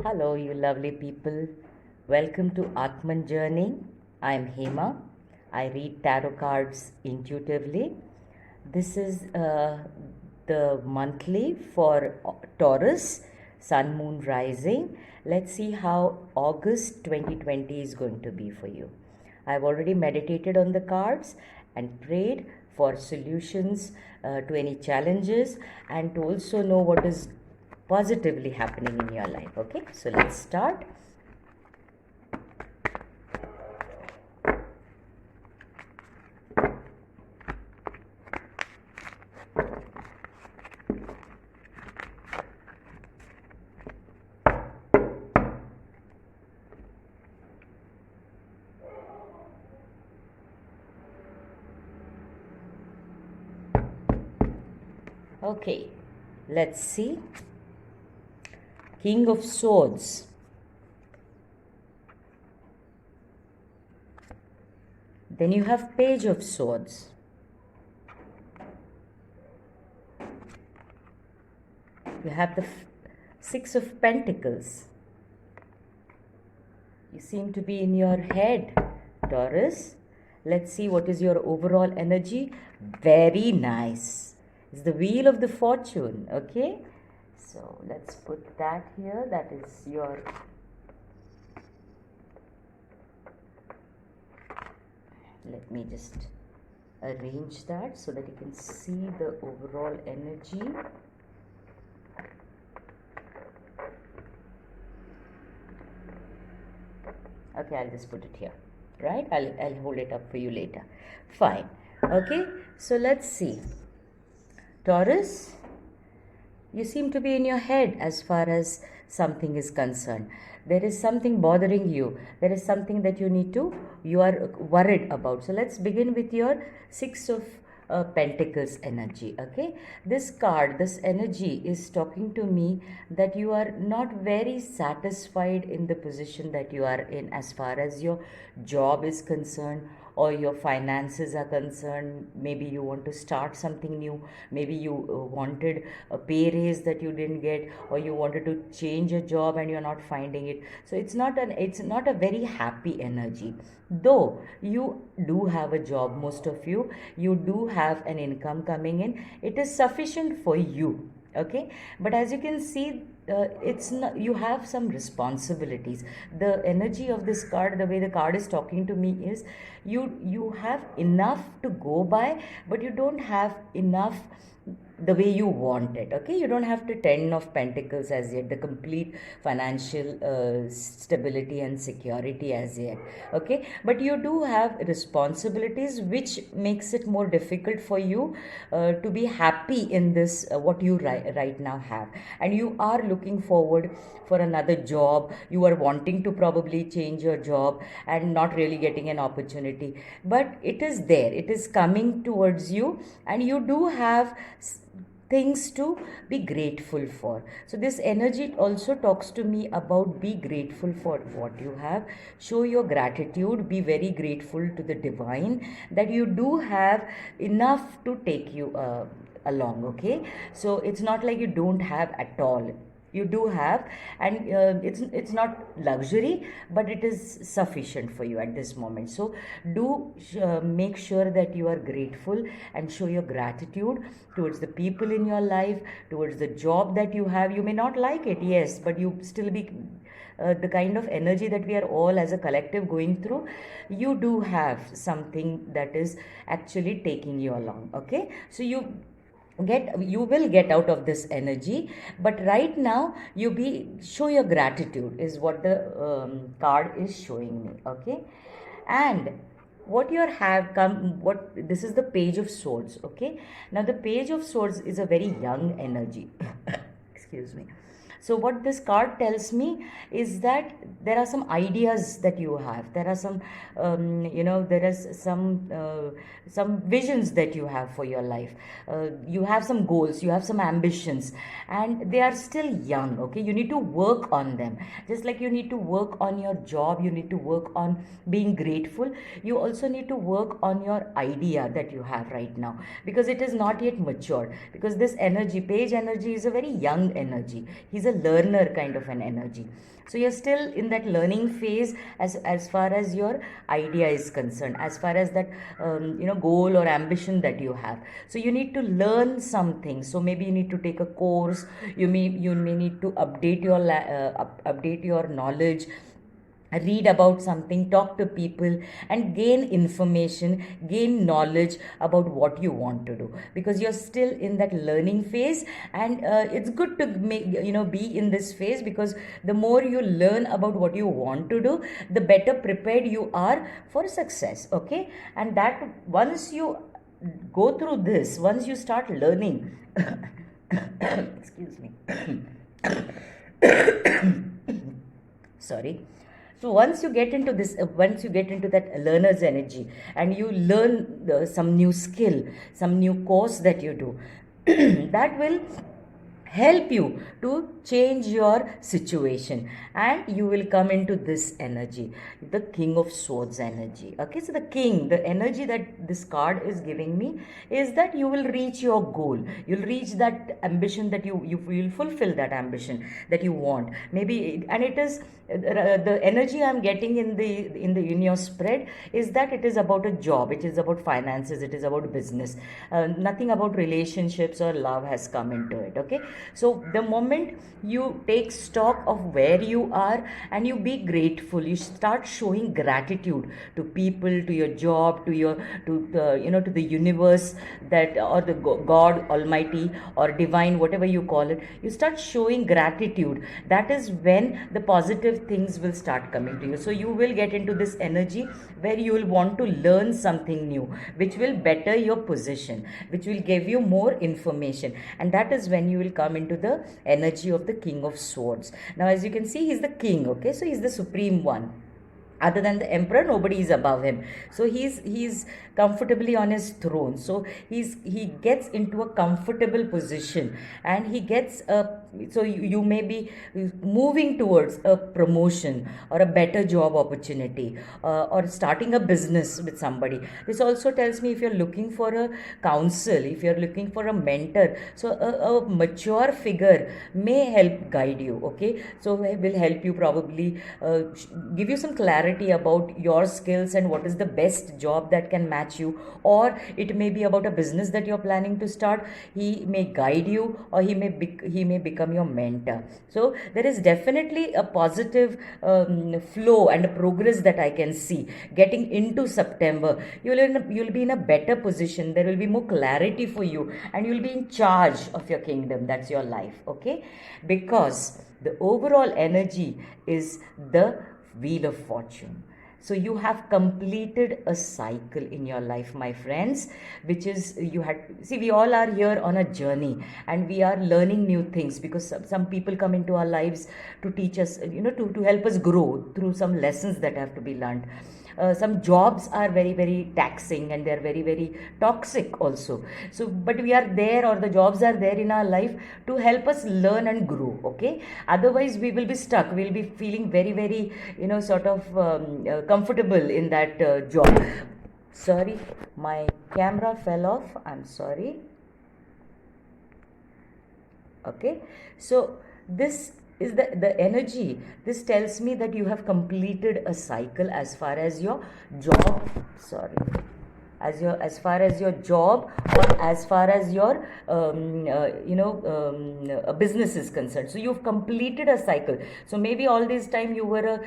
Hello, you lovely people. Welcome to Atman Journey. I am Hema. I read tarot cards intuitively. This is the monthly for Taurus, Sun, Moon, Rising. Let's see how August 2020 is going to be for you. I've already meditated on the cards and prayed for solutions to any challenges and to also know what is positively happening in your life. Okay, so let's start. Okay, let's see. King of Swords. Then you have Page of Swords. You have the Six of Pentacles. You seem to be in your head, Taurus. Let's see what is your overall energy. Very nice. It's the Wheel of the Fortune, okay? So let's put that here. That is your let me just arrange that so that you can see the overall energy. Okay, I'll just put it here, right? I'll hold it up for you later. Fine. Okay, so let's see. Taurus, you seem to be in your head as far as something is concerned. There is something bothering you. There is something that you are worried about. So let's begin with your Six of Pentacles energy. Okay, this card, this energy is talking to me that you are not very satisfied in the position that you are in as far as your job is concerned or your finances are concerned. Maybe you want to start something new. Maybe you wanted a pay raise that you didn't get, or you wanted to change a job and you're not finding it. So it's not a very happy energy. Though you do have a job, most of you do have an income coming in. It is sufficient for you, okay? But as you can see, it's not, you have some responsibilities. The energy of this card, the way the card is talking to me, is you have enough to go by, but you don't have enough the way you want it. Okay, you don't have to 10 of Pentacles as yet, the complete financial stability and security as yet. Okay, but you do have responsibilities which makes it more difficult for you to be happy in this what you right now have. And you are looking forward for another job. You are wanting to probably change your job and not really getting an opportunity, but it is there, it is coming towards you, and you do have things to be grateful for. So this energy also talks to me about be grateful for what you have. Show your gratitude, be very grateful to the divine that you do have enough to take you along. Okay, so it's not like you don't have at all. You do have, and it's not luxury, but it is sufficient for you at this moment. So do make sure that you are grateful and show your gratitude towards the people in your life, towards the job that you have. You may not like it, yes, but you still be the kind of energy that we are all as a collective going through. You do have something that is actually taking you along. Okay, so you will get out of this energy, but right now you be show your gratitude is what the card is showing me. Okay, and what you have come what this is the Page of Swords. Okay, now the Page of Swords is a very young energy. Excuse me. So what this card tells me is that there are some ideas that you have. There are some, there is some visions that you have for your life. You have some goals. You have some ambitions, and they are still young. Okay, you need to work on them. Just like you need to work on your job, you need to work on being grateful. You also need to work on your idea that you have right now, because it is not yet matured. Because this energy, Page energy, is a very young energy. He's a learner kind of an energy. So you're still in that learning phase as far as your idea is concerned, as far as that goal or ambition that you have. So you need to learn something. So maybe you need to take a course. You may need to update your update your knowledge, read about something, talk to people, and gain information, gain knowledge about what you want to do, because you're still in that learning phase. And it's good to be in this phase, because the more you learn about what you want to do, the better prepared you are for success. Okay, and that once you go through this, once you start learning excuse me sorry. So once you get into this, once you get into that learner's energy, and you learn some new skill, some new course that you do, that will help you to change your situation, and you will come into this energy, the King of Swords energy. Okay, so the energy that this card is giving me is that you will reach your goal, you'll reach that ambition, that you will fulfill that ambition that you want, maybe. And it is the energy I'm getting in your spread is that it is about a job, it is about finances, it is about business. Nothing about relationships or love has come into it. Okay, so the moment you take stock of where you are and you be grateful, you start showing gratitude to people, to your job, to the universe, that, or the God Almighty or divine, whatever you call it, you start showing gratitude. That is when the positive things will start coming to you. So you will get into this energy where you will want to learn something new, which will better your position, which will give you more information, and that is when you will come into the energy of the King of Swords. Now, as you can see, he's the king. Okay, so he's the supreme one. Other than the emperor, nobody is above him. So he's comfortably on his throne. So he gets into a comfortable position, and he gets a, so you may be moving towards a promotion or a better job opportunity, or starting a business with somebody. This also tells me if you're looking for a counsel, if you're looking for a mentor, so a mature figure may help guide you. Okay, so will help you, probably give you some clarity about your skills and what is the best job that can match you. Or it may be about a business that you're planning to start. He may guide you, or he may become your mentor. So there is definitely a positive flow and progress that I can see getting into September. You'll be in a better position. There will be more clarity for you, and you'll be in charge of your kingdom. That's your life. Okay, because the overall energy is the Wheel of Fortune. So you have completed a cycle in your life, my friends, which is, we all are here on a journey, and we are learning new things, because some people come into our lives to teach us, to help us grow through some lessons that have to be learned. Some jobs are very, very taxing, and they're very, very toxic also. So, but we are there, or the jobs are there in our life to help us learn and grow. Okay, otherwise we will be stuck. We'll be feeling very, very, sort of comfortable in that job. Sorry, my camera fell off. I'm sorry. Okay, so this is the energy. This tells me that you have completed a cycle as far as your job, as far as your job, or as far as your business is concerned. So you've completed a cycle. So maybe all this time you were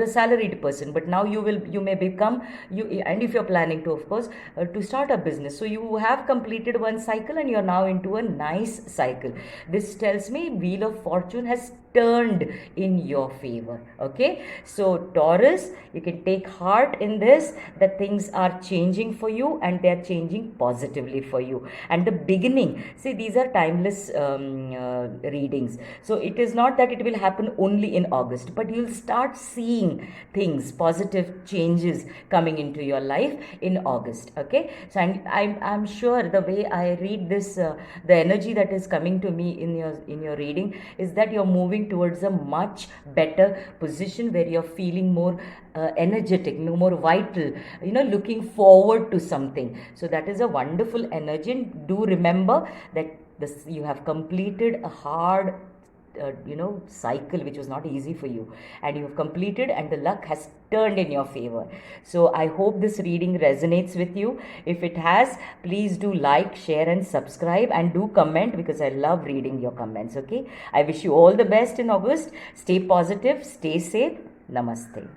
a salaried person, but now you may become and if you're planning to, of course, to start a business, so you have completed one cycle and you're now into a nice cycle. This tells me Wheel of Fortune has turned in your favor. Okay, so Taurus, you can take heart in this, that things are changing for you, and they're changing positively for you. And the beginning, see, these are timeless readings, so it is not that it will happen only in August, but you'll start seeing things, positive changes coming into your life in August. Okay, so I'm sure the way I read this, the energy that is coming to me in your reading is that you're moving towards a much better position, where you're feeling more energetic, more vital, looking forward to something. So that is a wonderful energy. And do remember that This, you have completed a hard cycle which was not easy for you, and you have completed, and the luck has turned in your favor. So I hope this reading resonates with you. If it has, please do like, share and subscribe, and do comment, because I love reading your comments. Okay, I wish you all the best in August. Stay positive, stay safe. Namaste.